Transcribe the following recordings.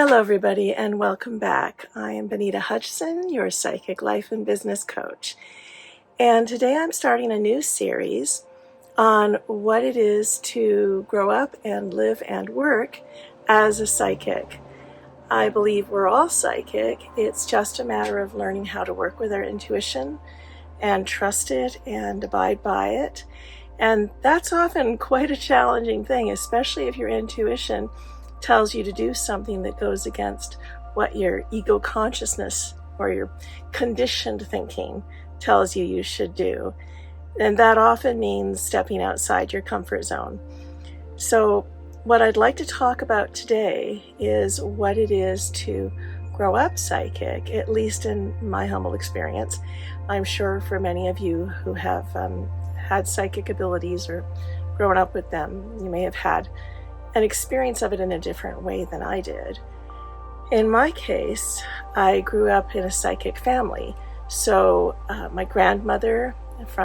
Hello, everybody, and welcome back. I am Benita Hutchison, your psychic life and business coach. And today I'm starting a new series on what it is to grow up and live and work as a psychic. I believe we're all psychic. It's just a matter of learning how to work with our intuition and trust it and abide by it. And that's often quite a challenging thing, especially if your intuition tells you to do something that goes against what your ego consciousness or your conditioned thinking tells you should do. And that often means stepping outside your comfort zone. So what I'd like to talk about today is what it is to grow up psychic, at least in my humble experience. I'm sure for many of you who have had psychic abilities or grown up with them, you may have had an experience of it in a different way than I did. In my case, I grew up in a psychic family. So my grandmother,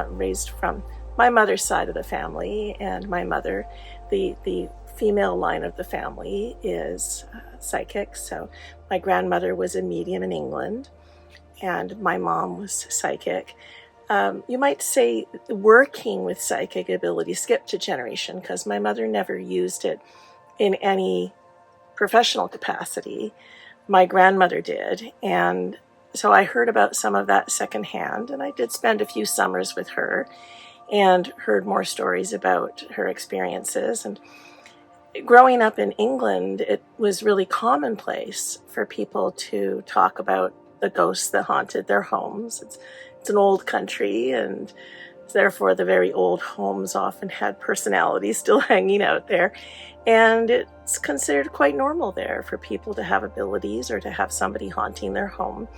raised from my mother's side of the family, and my mother, the female line of the family, is psychic. So my grandmother was a medium in England, and my mom was psychic. You might say working with psychic ability skipped a generation because my mother never used it in any professional capacity. My grandmother did. And so I heard about some of that secondhand, and I did spend a few summers with her and heard more stories about her experiences. And growing up in England, it was really commonplace for people to talk about the ghosts that haunted their homes. It's an old country, and therefore the very old homes often had personalities still hanging out there. And it's considered quite normal there for people to have abilities or to have somebody haunting their home.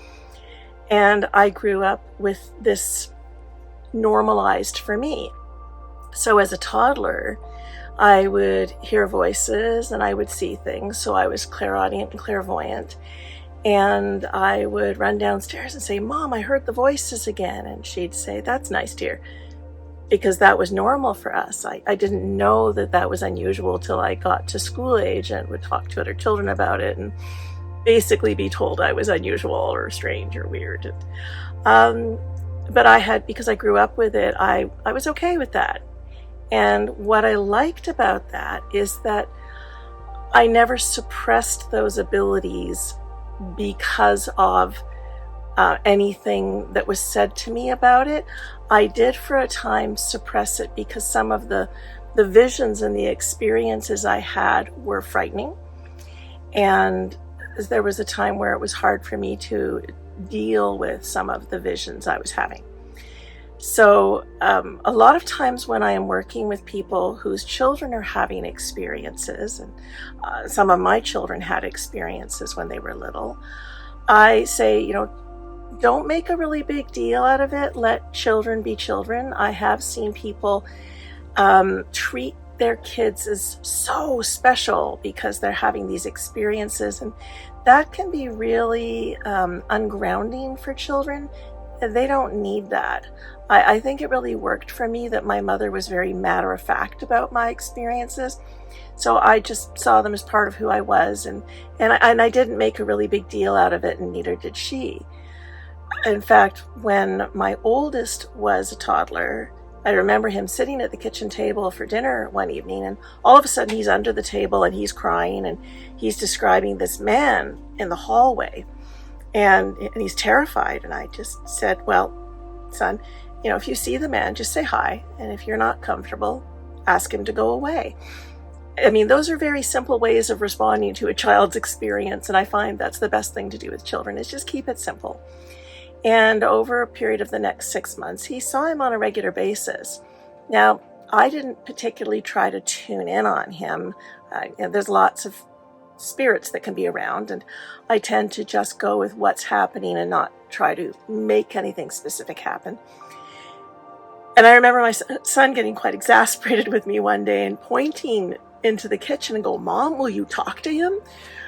And I grew up with this normalized for me. So as a toddler, I would hear voices and I would see things. So I was clairaudient and clairvoyant. And I would run downstairs and say, "Mom, I heard the voices again." And she'd say, "That's nice, dear." Because that was normal for us. I didn't know that that was unusual till I got to school age and would talk to other children about it and basically be told I was unusual or strange or weird. But because I grew up with it, I was okay with that. And what I liked about that is that I never suppressed those abilities because of anything that was said to me about it. I did for a time suppress it because some of the visions and the experiences I had were frightening. And there was a time where it was hard for me to deal with some of the visions I was having. So a lot of times when I am working with people whose children are having experiences, and some of my children had experiences when they were little, I say, don't make a really big deal out of it. Let children be children. I have seen people treat their kids as so special because they're having these experiences, and that can be really ungrounding for children. They don't need that. I think it really worked for me that my mother was very matter-of-fact about my experiences. So I just saw them as part of who I was, and I didn't make a really big deal out of it, and neither did she. In fact, when my oldest was a toddler, I remember him sitting at the kitchen table for dinner one evening, and all of a sudden he's under the table and he's crying, and he's describing this man in the hallway, and he's terrified. And I just said, "Well, son, if you see the man, just say hi, and if you're not comfortable, ask him to go away." I mean, those are very simple ways of responding to a child's experience, and I find that's the best thing to do with children, is just keep it simple. And over a period of the next 6 months, he saw him on a regular basis. Now, I didn't particularly try to tune in on him. There's lots of spirits that can be around, and I tend to just go with what's happening and not try to make anything specific happen. And I remember my son getting quite exasperated with me one day and pointing into the kitchen and go, "Mom, will you talk to him?"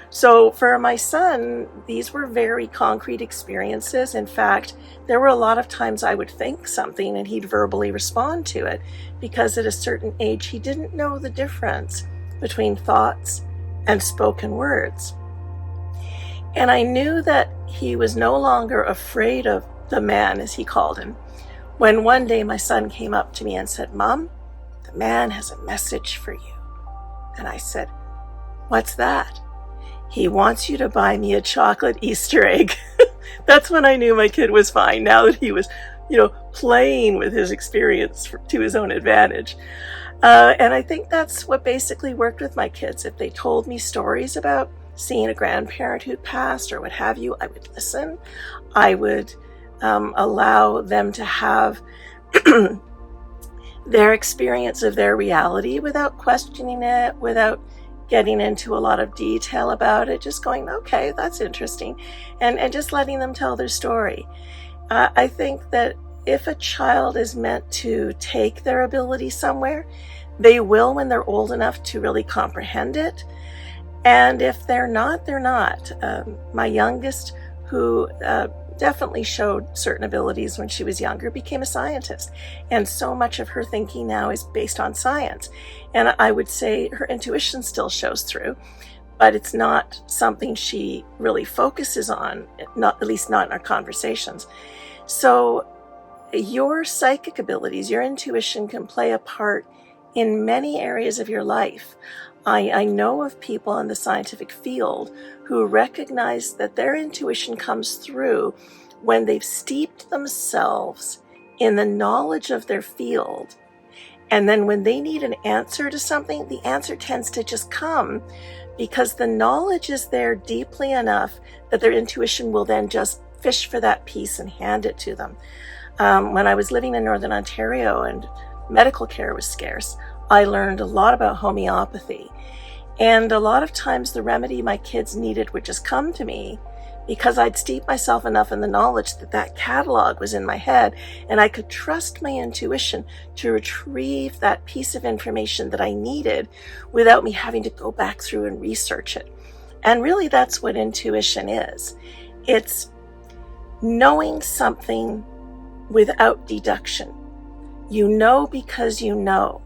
So for my son, these were very concrete experiences. In fact, there were a lot of times I would think something and he'd verbally respond to it, because at a certain age, he didn't know the difference between thoughts and spoken words. And I knew that he was no longer afraid of the man, as he called him, when one day my son came up to me and said, "Mom, the man has a message for you." And I said, "What's that?" "He wants you to buy me a chocolate Easter egg." That's when I knew my kid was fine, now that he was, playing with his experience to his own advantage. And I think that's what basically worked with my kids. If they told me stories about seeing a grandparent who passed or what have you, I would listen. I would allow them to have their experience of their reality without questioning it, without getting into a lot of detail about it, just going, okay, that's interesting, and just letting them tell their story. I think that if a child is meant to take their ability somewhere, they will when they're old enough to really comprehend it. And if they're not, they're not. My youngest, who definitely showed certain abilities when she was younger, became a scientist. And so much of her thinking now is based on science. And I would say her intuition still shows through, but it's not something she really focuses on, at least not in our conversations. So your psychic abilities, your intuition can play a part in many areas of your life. I know of people in the scientific field who recognize that their intuition comes through when they've steeped themselves in the knowledge of their field. And then when they need an answer to something, the answer tends to just come because the knowledge is there deeply enough that their intuition will then just fish for that piece and hand it to them. When I was living in Northern Ontario and medical care was scarce, I learned a lot about homeopathy. And a lot of times the remedy my kids needed would just come to me because I'd steeped myself enough in the knowledge that that catalog was in my head, and I could trust my intuition to retrieve that piece of information that I needed without me having to go back through and research it. And really, that's what intuition is. It's knowing something without deduction. You know because you know.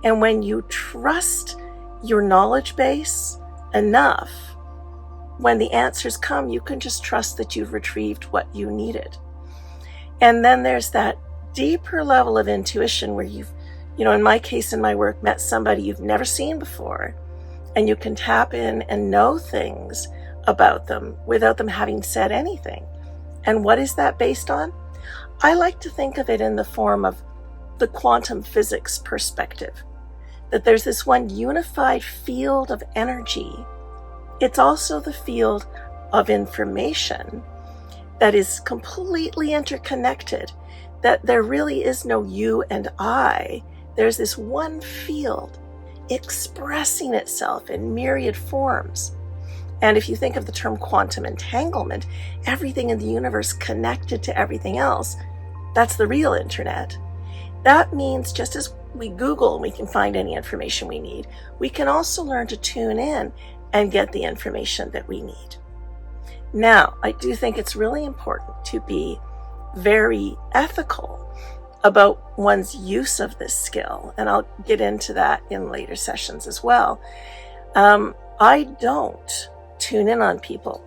And when you trust your knowledge base enough, when the answers come, you can just trust that you've retrieved what you needed. And then there's that deeper level of intuition where you've, in my case, in my work, met somebody you've never seen before, and you can tap in and know things about them without them having said anything. And what is that based on? I like to think of it in the form of the quantum physics perspective, that there's this one unified field of energy. It's also the field of information that is completely interconnected, that there really is no you and I. There's this one field expressing itself in myriad forms. And if you think of the term quantum entanglement, everything in the universe connected to everything else, that's the real internet. That means just as we Google and we can find any information we need, we can also learn to tune in and get the information that we need. Now, I do think it's really important to be very ethical about one's use of this skill, and I'll get into that in later sessions as well. I don't tune in on people.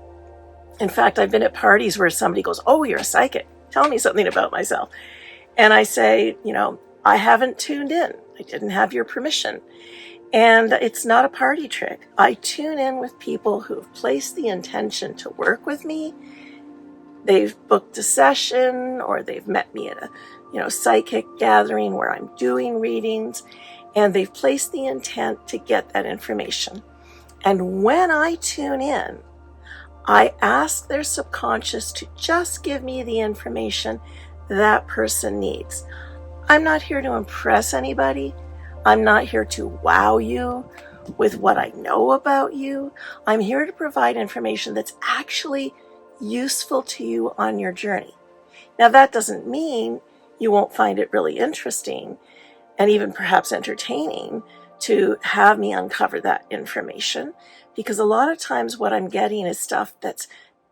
In fact, I've been at parties where somebody goes, "Oh, you're a psychic. Tell me something about myself." And I say, I haven't tuned in. I didn't have your permission. And it's not a party trick. I tune in with people who've placed the intention to work with me. They've booked a session, or they've met me at a psychic gathering where I'm doing readings, and they've placed the intent to get that information. And when I tune in, I ask their subconscious to just give me the information that person needs. I'm not here to impress anybody. I'm not here to wow you with what I know about you. I'm here to provide information that's actually useful to you on your journey. Now, that doesn't mean you won't find it really interesting and even perhaps entertaining to have me uncover that information, because a lot of times what I'm getting is stuff that's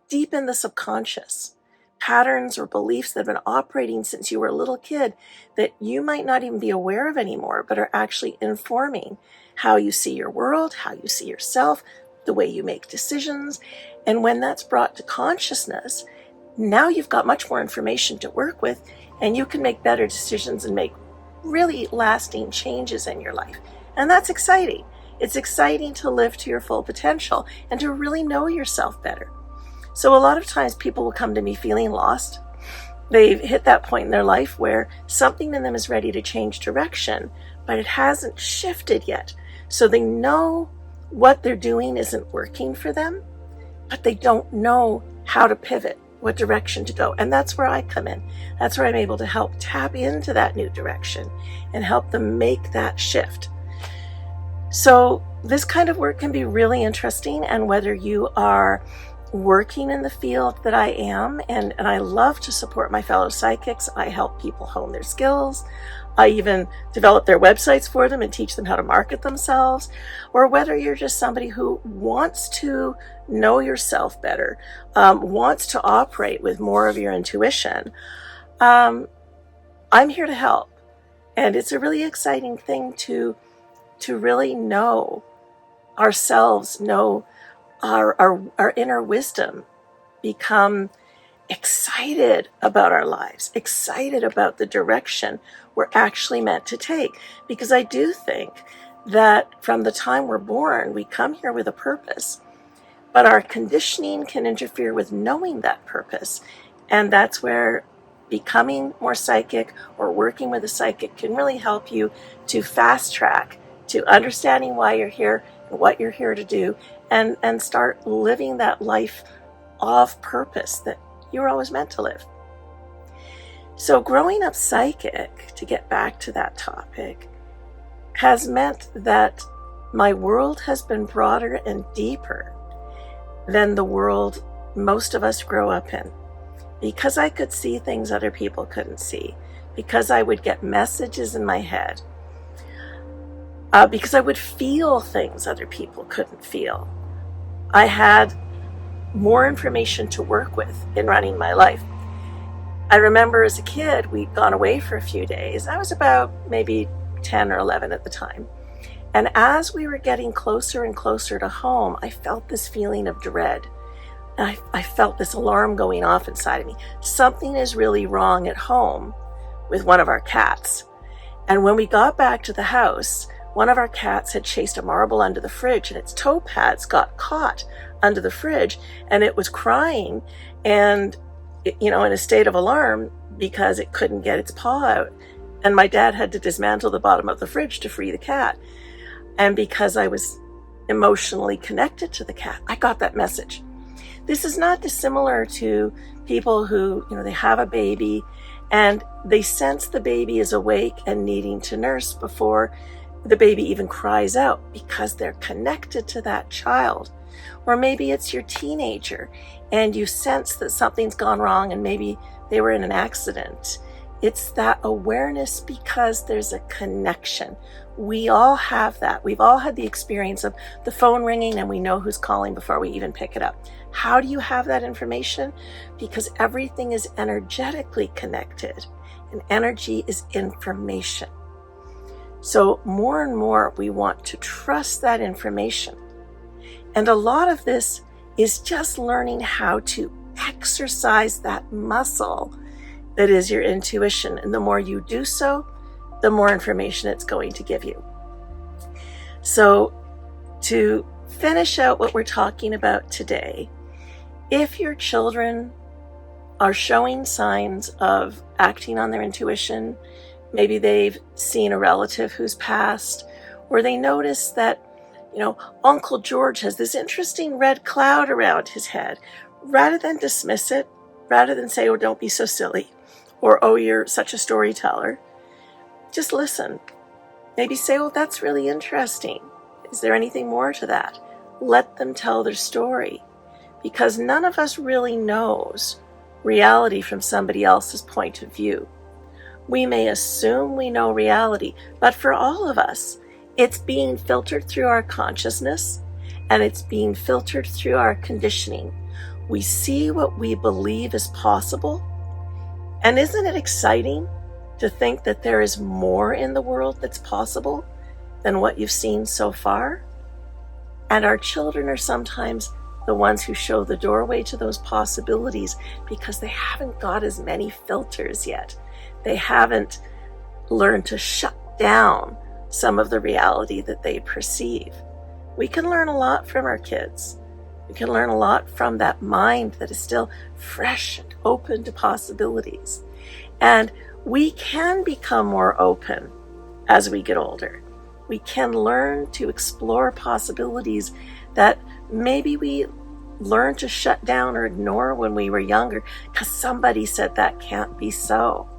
deep in the subconscious, patterns or beliefs that have been operating since you were a little kid that you might not even be aware of anymore, but are actually informing how you see your world, how you see yourself, the way you make decisions. And when that's brought to consciousness, now you've got much more information to work with, and you can make better decisions and make really lasting changes in your life. And that's exciting. It's exciting to live to your full potential and to really know yourself better. So a lot of times people will come to me feeling lost. They've hit that point in their life where something in them is ready to change direction, but it hasn't shifted yet. So they know what they're doing isn't working for them, but they don't know how to pivot, what direction to go. And that's where I come in. That's where I'm able to help tap into that new direction and help them make that shift. So this kind of work can be really interesting, and whether you are working in the field that I am, and I love to support my fellow psychics. I help people hone their skills. I even develop their websites for them and teach them how to market themselves. Or whether you're just somebody who wants to know yourself better, wants to operate with more of your intuition, I'm here to help. And it's a really exciting thing to really know ourselves, know our inner wisdom, become excited about our lives, excited about the direction we're actually meant to take. Because I do think that from the time we're born, we come here with a purpose, but our conditioning can interfere with knowing that purpose. And that's where becoming more psychic or working with a psychic can really help you to fast track to understanding why you're here and what you're here to do, and start living that life of purpose that you were always meant to live. So growing up psychic, to get back to that topic, has meant that my world has been broader and deeper than the world most of us grow up in. Because I could see things other people couldn't see. Because I would get messages in my head. Because I would feel things other people couldn't feel. I had more information to work with in running my life. I remember as a kid, we'd gone away for a few days. I was about maybe 10 or 11 at the time. And as we were getting closer and closer to home, I felt this feeling of dread. I felt this alarm going off inside of me. Something is really wrong at home with one of our cats. And when we got back to the house, one of our cats had chased a marble under the fridge, and its toe pads got caught under the fridge, and it was crying and, in a state of alarm because it couldn't get its paw out. And my dad had to dismantle the bottom of the fridge to free the cat. And because I was emotionally connected to the cat, I got that message. This is not dissimilar to people who, they have a baby and they sense the baby is awake and needing to nurse before the baby even cries out, because they're connected to that child. Or maybe it's your teenager and you sense that something's gone wrong and maybe they were in an accident. It's that awareness because there's a connection. We all have that. We've all had the experience of the phone ringing and we know who's calling before we even pick it up. How do you have that information? Because everything is energetically connected, and energy is information. So more and more we want to trust that information. And a lot of this is just learning how to exercise that muscle that is your intuition. And the more you do so, the more information it's going to give you. So to finish out what we're talking about today, if your children are showing signs of acting on their intuition, maybe they've seen a relative who's passed, or they notice that, Uncle George has this interesting red cloud around his head. Rather than dismiss it, rather than say, oh, don't be so silly, or, oh, you're such a storyteller, just listen. Maybe say, oh, that's really interesting. Is there anything more to that? Let them tell their story, because none of us really knows reality from somebody else's point of view. We may assume we know reality, but for all of us, it's being filtered through our consciousness, and it's being filtered through our conditioning. We see what we believe is possible. And isn't it exciting to think that there is more in the world that's possible than what you've seen so far? And our children are sometimes the ones who show the doorway to those possibilities because they haven't got as many filters yet. They haven't learned to shut down some of the reality that they perceive. We can learn a lot from our kids. We can learn a lot from that mind that is still fresh and open to possibilities. And we can become more open as we get older. We can learn to explore possibilities that maybe we learned to shut down or ignore when we were younger because somebody said that can't be so.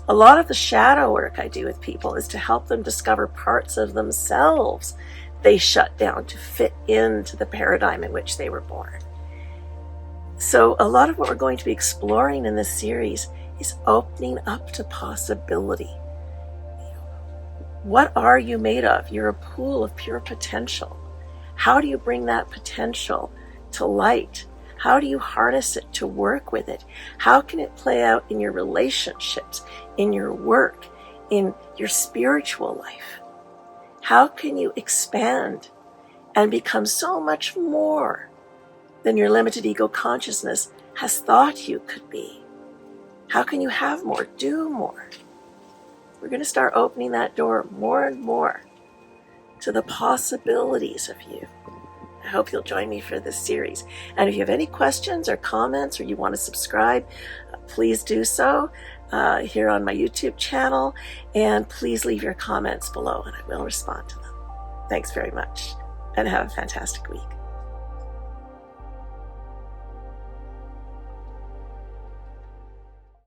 A lot of the shadow work I do with people is to help them discover parts of themselves they shut down to fit into the paradigm in which they were born. So a lot of what we're going to be exploring in this series is opening up to possibility. What are you made of? You're a pool of pure potential. How do you bring that potential to light? How do you harness it to work with it? How can it play out in your relationships, in your work, in your spiritual life? How can you expand and become so much more than your limited ego consciousness has thought you could be? How can you have more, do more? We're going to start opening that door more and more to the possibilities of you. I hope you'll join me for this series. And if you have any questions or comments or you want to subscribe, please do so here on my YouTube channel. And please leave your comments below and I will respond to them. Thanks very much and have a fantastic week.